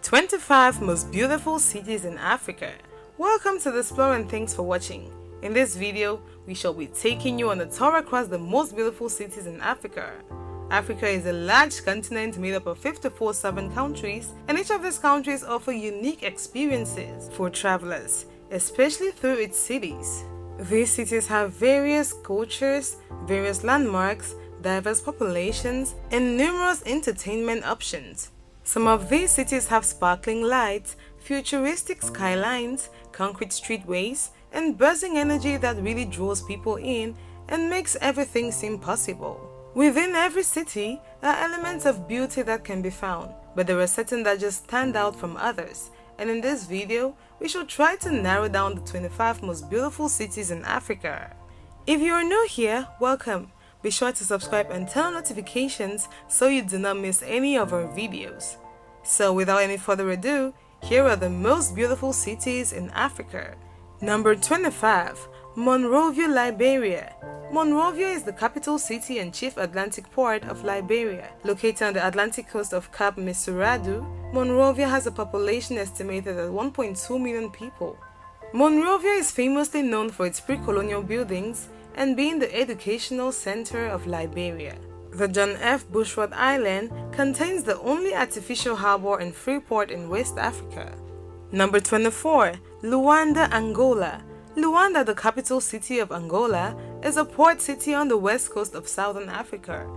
25 most beautiful cities in Africa. Welcome to the Explore and thanks for watching. In this video, we shall be taking you on a tour across the most beautiful cities in Africa. Africa is a large continent made up of 54 sovereign countries, and each of these countries offer unique experiences for travelers, especially through its cities. These cities have various cultures, various landmarks, diverse populations, and numerous entertainment options. Some of these cities have sparkling lights, futuristic skylines, concrete streetways, and buzzing energy that really draws people in and makes everything seem possible. Within every city are elements of beauty that can be found, but there are certain that just stand out from others. And in this video, we shall try to narrow down the 25 most beautiful cities in Africa. If you are new here, welcome. Be sure to subscribe and turn on notifications so you do not miss any of our videos. So without any further ado, here are the most beautiful cities in Africa. Number 25. Monrovia, Liberia. Monrovia is the capital city and chief Atlantic port of Liberia. Located on the Atlantic coast of Cape Mesurado, Monrovia has a population estimated at 1.2 million people. Monrovia is famously known for its pre-colonial buildings and being the educational center of Liberia. The John F. Bushworth Island contains the only artificial harbor and free port in West Africa. Number 24. Luanda, Angola. Luanda, the capital city of Angola, is a port city on the west coast of southern Africa.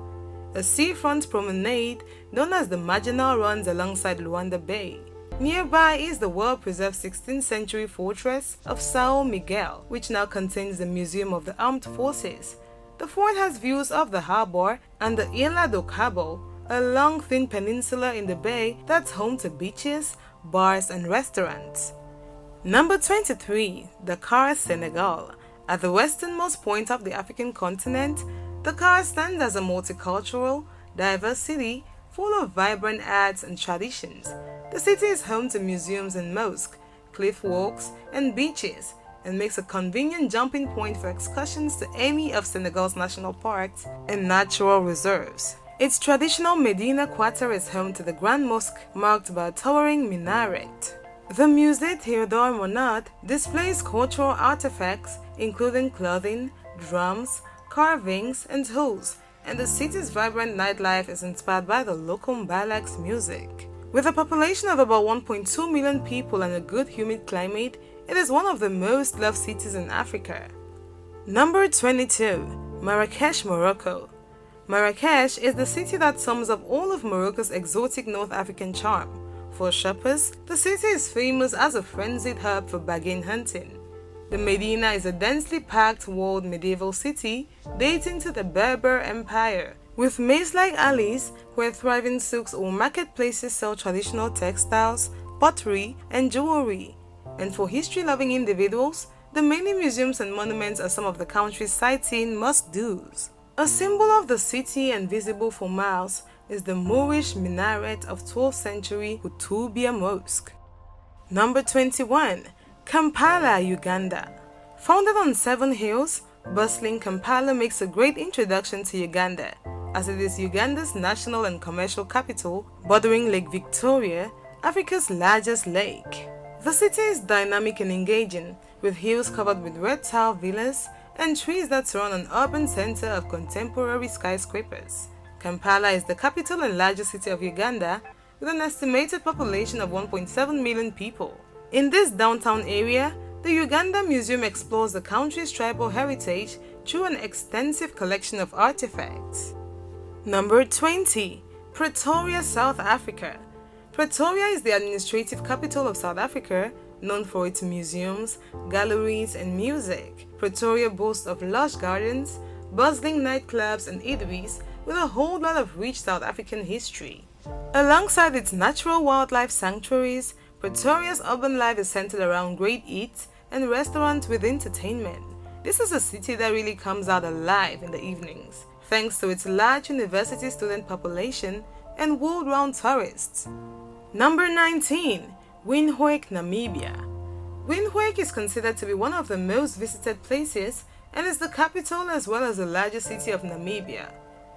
A seafront promenade known as the Marginal runs alongside Luanda Bay. Nearby is the well-preserved 16th century fortress of São Miguel, which now contains the Museum of the Armed Forces. The fort has views of the harbor and the Ilha do Cabo, a long thin peninsula in the bay that's home to beaches, bars and restaurants. Number 23. Dakar, Senegal. At the westernmost point of the African continent, Dakar stands as a multicultural, diverse city full of vibrant arts and traditions. The city is home to museums and mosques, cliff walks, and beaches, and makes a convenient jumping point for excursions to any of Senegal's national parks and natural reserves. Its traditional Medina Quarter is home to the Grand Mosque, marked by a towering minaret. The Musée Théodore Monod displays cultural artifacts including clothing, drums, carvings, and tools, and the city's vibrant nightlife is inspired by the local Mbalax music. With a population of about 1.2 million people and a good humid climate, it is one of the most loved cities in Africa. Number 22. Marrakesh, Morocco. Marrakesh is the city that sums up all of Morocco's exotic North African charm. For shoppers, the city is famous as a frenzied hub for bargain hunting. The Medina is a densely packed walled medieval city dating to the Berber Empire, with maze-like alleys where thriving souks or marketplaces sell traditional textiles, pottery, and jewelry. And for history-loving individuals, the many museums and monuments are some of the country's sightseeing must-dos. A symbol of the city and visible for miles is the Moorish minaret of 12th century Hutubia Mosque. Number 21. Kampala, Uganda. Founded on 7 hills, bustling Kampala makes a great introduction to Uganda, as it is Uganda's national and commercial capital, bordering Lake Victoria, Africa's largest lake. The city is dynamic and engaging, with hills covered with red tile villas and trees that surround an urban center of contemporary skyscrapers. Kampala is the capital and largest city of Uganda, with an estimated population of 1.7 million people. In this downtown area, the Uganda Museum explores the country's tribal heritage through an extensive collection of artifacts. Number 20. Pretoria, South Africa. Pretoria is the administrative capital of South Africa, known for its museums, galleries, and music. Pretoria boasts of lush gardens, bustling nightclubs, and eateries with a whole lot of rich South African history. Alongside its natural wildlife sanctuaries, Pretoria's urban life is centered around great eats and restaurants with entertainment. This is a city that really comes out alive in the evenings, thanks to its large university student population and world-round tourists. Number 19. Windhoek, Namibia. Windhoek is considered to be one of the most visited places and is the capital as well as the largest city of Namibia.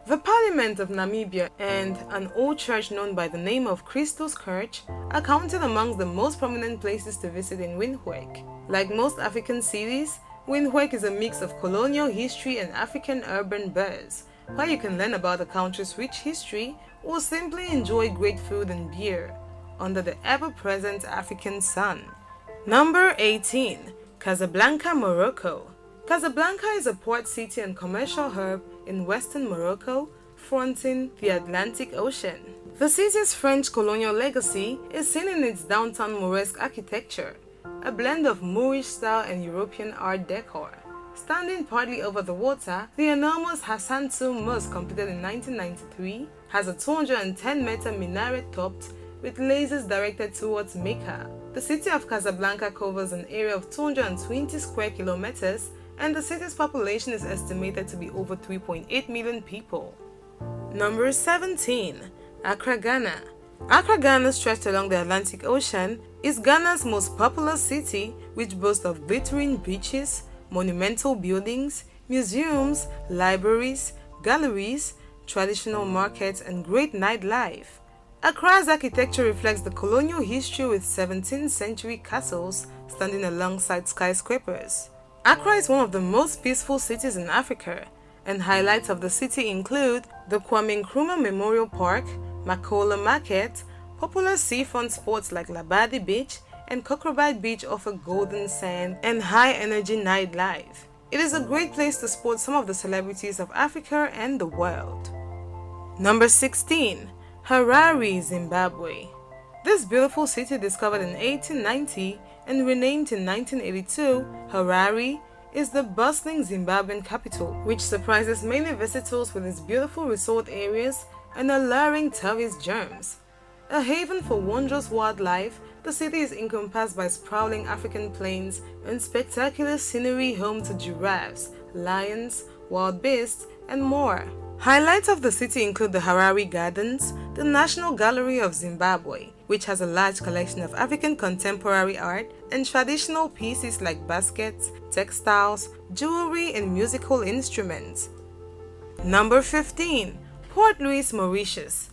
The Parliament of Namibia and an old church known by the name of Christus Church are counted amongst the most prominent places to visit in Windhoek. Like most African cities, Windhoek is a mix of colonial history and African urban buzz, where you can learn about the country's rich history or simply enjoy great food and beer under the ever-present African sun. Number 18. Casablanca, Morocco. Casablanca is a port city and commercial hub in western Morocco, fronting the Atlantic Ocean. The city's French colonial legacy is seen in its downtown Moresque architecture, a blend of Moorish style and European art decor. Standing partly over the water, the enormous Hassan II Mosque, completed in 1993, has a 210-meter minaret topped with lasers directed towards Mecca. The city of Casablanca covers an area of 220 square kilometers, and the city's population is estimated to be over 3.8 million people. Number 17. Accra, Ghana. Accra, Ghana, stretched along the Atlantic Ocean, is Ghana's most populous city, which boasts of glittering beaches, monumental buildings, museums, libraries, galleries, traditional markets, and great nightlife. Accra's architecture reflects the colonial history with 17th century castles standing alongside skyscrapers. Accra is one of the most peaceful cities in Africa, and highlights of the city include the Kwame Nkrumah Memorial Park, Makola Market. Popular seafront spots like Labadi Beach and Cockroach Beach offer golden sand and high-energy nightlife. It is a great place to spot some of the celebrities of Africa and the world. Number 16. Harare, Zimbabwe. This beautiful city, discovered in 1890 and renamed in 1982, Harare is the bustling Zimbabwean capital, which surprises many visitors with its beautiful resort areas and alluring tourist germs. A haven for wondrous wildlife, the city is encompassed by sprawling African plains and spectacular scenery home to giraffes, lions, wild beasts, and more. Highlights of the city include the Harare Gardens, the National Gallery of Zimbabwe, which has a large collection of African contemporary art and traditional pieces like baskets, textiles, jewelry, and musical instruments. Number 15. Port Louis, Mauritius.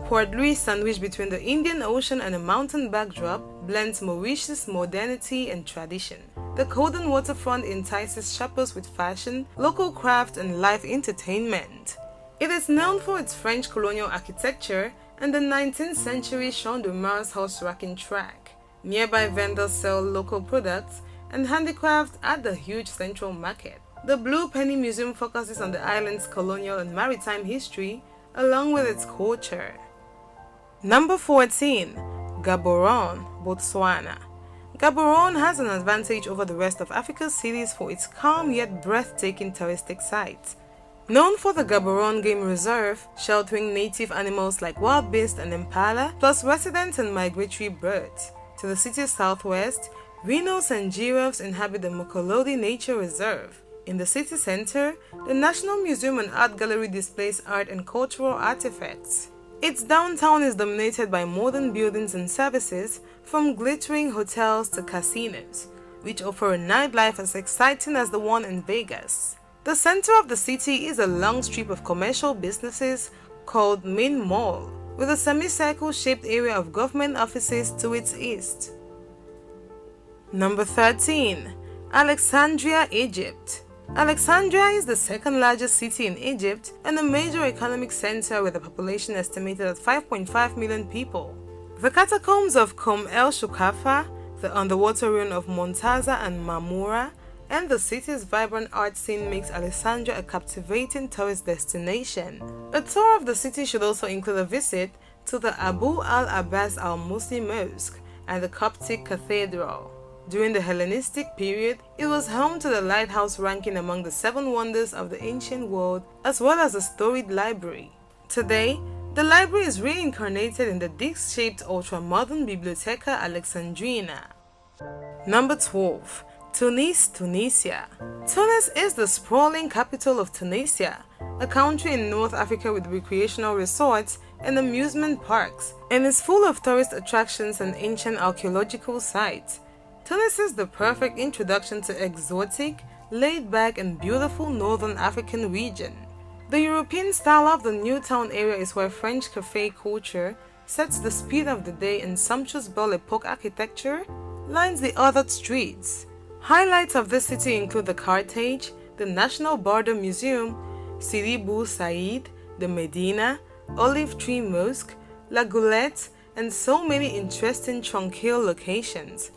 Port Louis, sandwiched between the Indian Ocean and a mountain backdrop, blends Mauritius' modernity and tradition. The golden waterfront entices shoppers with fashion, local craft, and live entertainment. It is known for its French colonial architecture and the 19th century Champ de Mars horse-racing track. Nearby vendors sell local products and handicraft at the huge central market. The Blue Penny Museum focuses on the island's colonial and maritime history, along with its culture. Number 14. Gaborone, Botswana. Gaborone has an advantage over the rest of Africa's cities for its calm yet breathtaking touristic sites. Known for the Gaborone Game Reserve, sheltering native animals like wild beasts and impala, plus resident and migratory birds. To the city's southwest, rhinos and giraffes inhabit the Mokolodi Nature Reserve. In the city center, the National Museum and Art Gallery displays art and cultural artifacts. Its downtown is dominated by modern buildings and services, from glittering hotels to casinos, which offer a nightlife as exciting as the one in Vegas. The center of the city is a long strip of commercial businesses called Main Mall, with a semicircle-shaped area of government offices to its east. Number 13. Alexandria, Egypt. Alexandria is the second largest city in Egypt and a major economic center with a population estimated at 5.5 million people. The catacombs of Kom El Shukafa, the underwater ruin of Montaza and Marmura, and the city's vibrant art scene makes Alexandria a captivating tourist destination. A tour of the city should also include a visit to the Abu al-Abbas al-Muslim Mosque and the Coptic Cathedral. During the Hellenistic period, it was home to the lighthouse ranking among the 7 wonders of the ancient world, as well as a storied library. Today, the library is reincarnated in the disc-shaped ultra-modern Bibliotheca Alexandrina. Number 12. Tunis, Tunisia. Tunis is the sprawling capital of Tunisia, a country in North Africa with recreational resorts and amusement parks, and is full of tourist attractions and ancient archaeological sites. Tunis is the perfect introduction to exotic, laid-back, and beautiful Northern African region. The European style of the new town area is where French cafe culture sets the speed of the day and sumptuous Belle Epoque architecture lines the other streets. Highlights of this city include the Carthage, the National Border Museum, Sidi Bou Said, the Medina, Olive Tree Mosque, La Goulette, and so many interesting tranquil locations.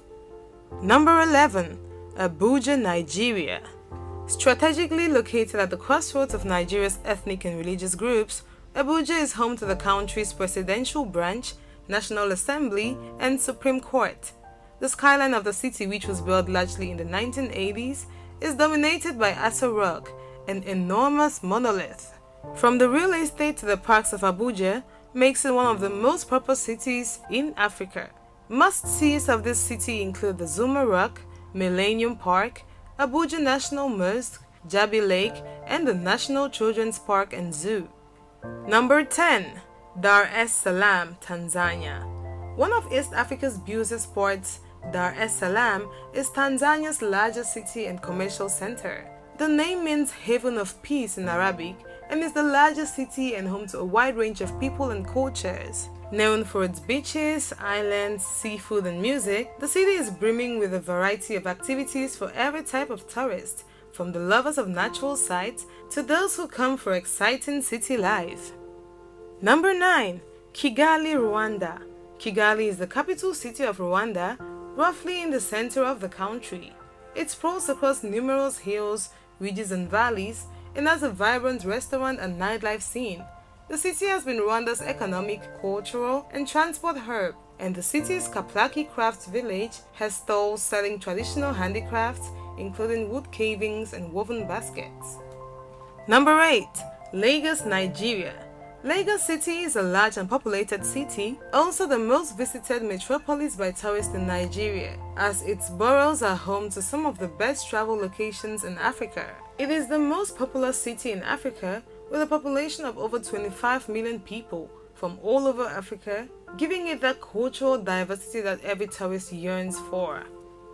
Number 11. Abuja, Nigeria. Strategically located at the crossroads of Nigeria's ethnic and religious groups, Abuja is home to the country's presidential branch, National Assembly, and Supreme Court. The skyline of the city, which was built largely in the 1980s, is dominated by Asa Rock, an enormous monolith. From the real estate to the parks of Abuja, makes it one of the most proper cities in Africa. Must-sees of this city include the Zuma Rock, Millennium Park, Abuja National Mosque, Jabi Lake, and the National Children's Park and Zoo. Number 10. Dar es Salaam, Tanzania. One of East Africa's busiest ports, Dar es Salaam is Tanzania's largest city and commercial center. The name means haven of peace in Arabic and is the largest city and home to a wide range of people and cultures. Known for its beaches, islands, seafood, and music, the city is brimming with a variety of activities for every type of tourist, from the lovers of natural sights to those who come for exciting city life. Number 9. Kigali, Rwanda. Kigali is the capital city of Rwanda, roughly in the center of the country. It sprawls across numerous hills, ridges, and valleys, and has a vibrant restaurant and nightlife scene. The city has been Rwanda's economic, cultural, and transport hub, and the city's Kaplaki Crafts Village has stalls selling traditional handicrafts, including wood carvings and woven baskets. Number 8. Lagos, Nigeria. Lagos City is a large and populated city, also the most visited metropolis by tourists in Nigeria, as its boroughs are home to some of the best travel locations in Africa. It is the most populous city in Africa, with a population of over 25 million people from all over Africa, giving it that cultural diversity that every tourist yearns for.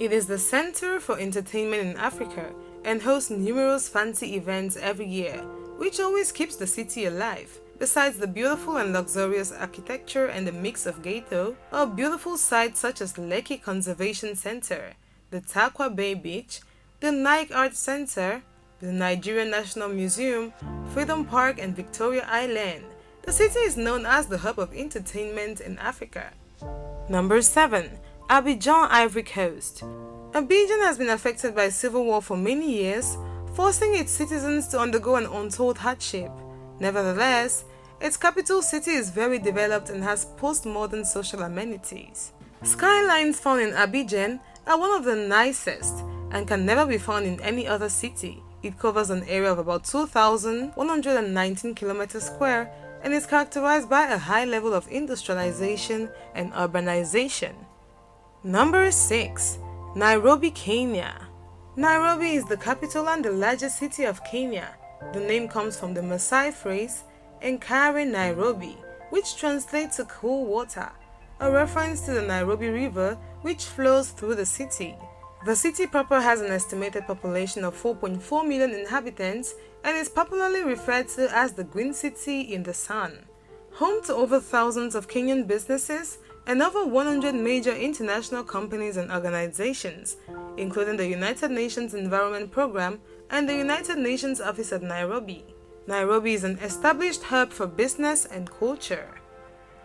It is the center for entertainment in Africa and hosts numerous fancy events every year, which always keeps the city alive. Besides the beautiful and luxurious architecture and the mix of ghetto, are beautiful sites such as Lekki Conservation Center, the Takwa Bay Beach, the Nike Arts Center, the Nigerian National Museum, Freedom Park, and Victoria Island. The city is known as the hub of entertainment in Africa. Number 7. Abidjan, Ivory Coast. Abidjan has been affected by civil war for many years, forcing its citizens to undergo an untold hardship. Nevertheless, its capital city is very developed and has postmodern social amenities. Skylines found in Abidjan are one of the nicest and can never be found in any other city. It covers an area of about 2,119 kilometers square and is characterized by a high level of industrialization and urbanization. Number 6. Nairobi, Kenya. Nairobi is the capital and the largest city of Kenya. The name comes from the Maasai phrase, Enkare Nairobi, which translates to cool water, a reference to the Nairobi River which flows through the city. The city proper has an estimated population of 4.4 million inhabitants and is popularly referred to as the Green City in the Sun. Home to over thousands of Kenyan businesses and over 100 major international companies and organizations, including the United Nations Environment Programme and the United Nations Office at Nairobi. Nairobi is an established hub for business and culture.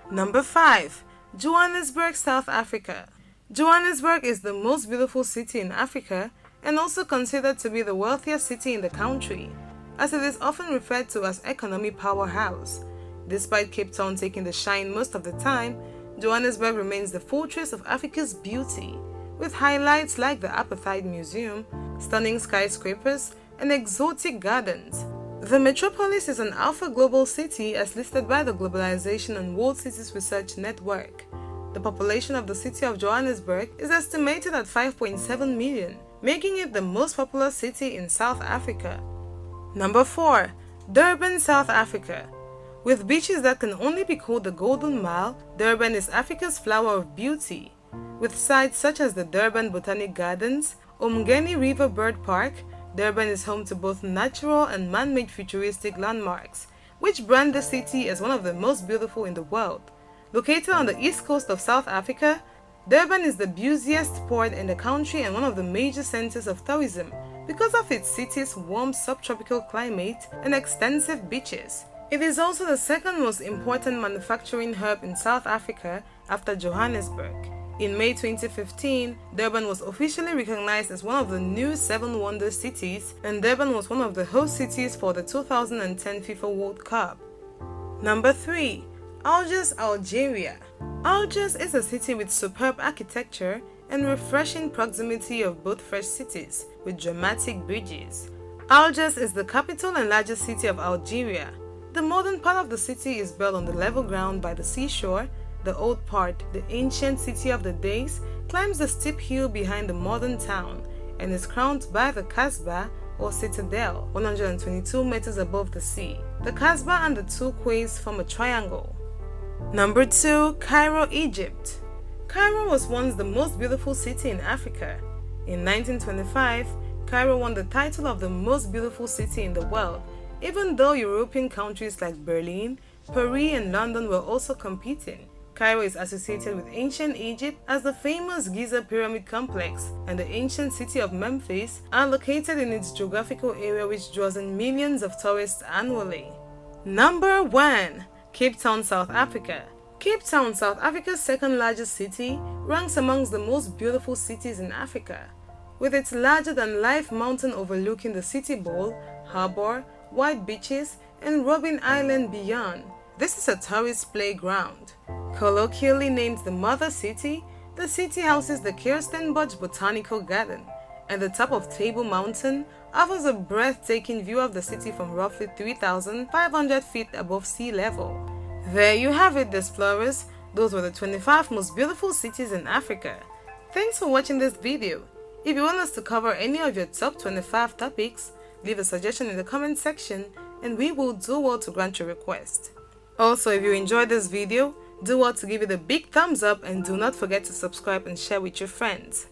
Number 5. Johannesburg, South Africa. Johannesburg is the most beautiful city in Africa and also considered to be the wealthiest city in the country, as it is often referred to as economy powerhouse. Despite Cape Town taking the shine most of the time, Johannesburg remains the fortress of Africa's beauty, with highlights like the Apartheid Museum, stunning skyscrapers, and exotic gardens. The metropolis is an Alpha Global City as listed by the Globalization and World Cities Research Network. The population of the city of Johannesburg is estimated at 5.7 million, making it the most populous city in South Africa. Number 4. Durban, South Africa. With beaches that can only be called the Golden Mile, Durban is Africa's flower of beauty. With sites such as the Durban Botanic Gardens, Umgeni River Bird Park, Durban is home to both natural and man-made futuristic landmarks, which brand the city as one of the most beautiful in the world. Located on the east coast of South Africa, Durban is the busiest port in the country and one of the major centers of tourism because of its city's warm subtropical climate and extensive beaches. It is also the second most important manufacturing hub in South Africa after Johannesburg. In May 2015, Durban was officially recognized as one of the new 7 Wonder Cities, and Durban was one of the host cities for the 2010 FIFA World Cup. Number 3. Algiers, Algeria. Algiers is a city with superb architecture and refreshing proximity of both fresh cities with dramatic bridges. Algiers is the capital and largest city of Algeria. The modern part of the city is built on the level ground by the seashore. The old part, the ancient city of the days, climbs the steep hill behind the modern town and is crowned by the Kasbah or Citadel, 122 meters above the sea. The Kasbah and the two quays form a triangle. Number 2. Cairo, Egypt. Cairo was once the most beautiful city in Africa. In 1925, Cairo won the title of the most beautiful city in the world, even though European countries like Berlin, Paris and London were also competing. Cairo is associated with ancient Egypt as the famous Giza Pyramid Complex and the ancient city of Memphis are located in its geographical area, which draws in millions of tourists annually. Number 1. Cape Town, South Africa. Cape Town, South Africa's second largest city, ranks amongst the most beautiful cities in Africa. With its larger-than-life mountain overlooking the city bowl, harbor, white beaches, and Robben Island beyond, this is a tourist playground. Colloquially named the Mother City, the city houses the Kirstenbosch Botanical Garden, and the top of Table Mountain offers a breathtaking view of the city from roughly 3,500 feet above sea level. There you have it, explorers. Those were the 25 most beautiful cities in Africa. Thanks for watching this video. If you want us to cover any of your top 25 topics, leave a suggestion in the comment section and we will do well to grant your request. Also, if you enjoyed this video, do well to give it a big thumbs up and do not forget to subscribe and share with your friends.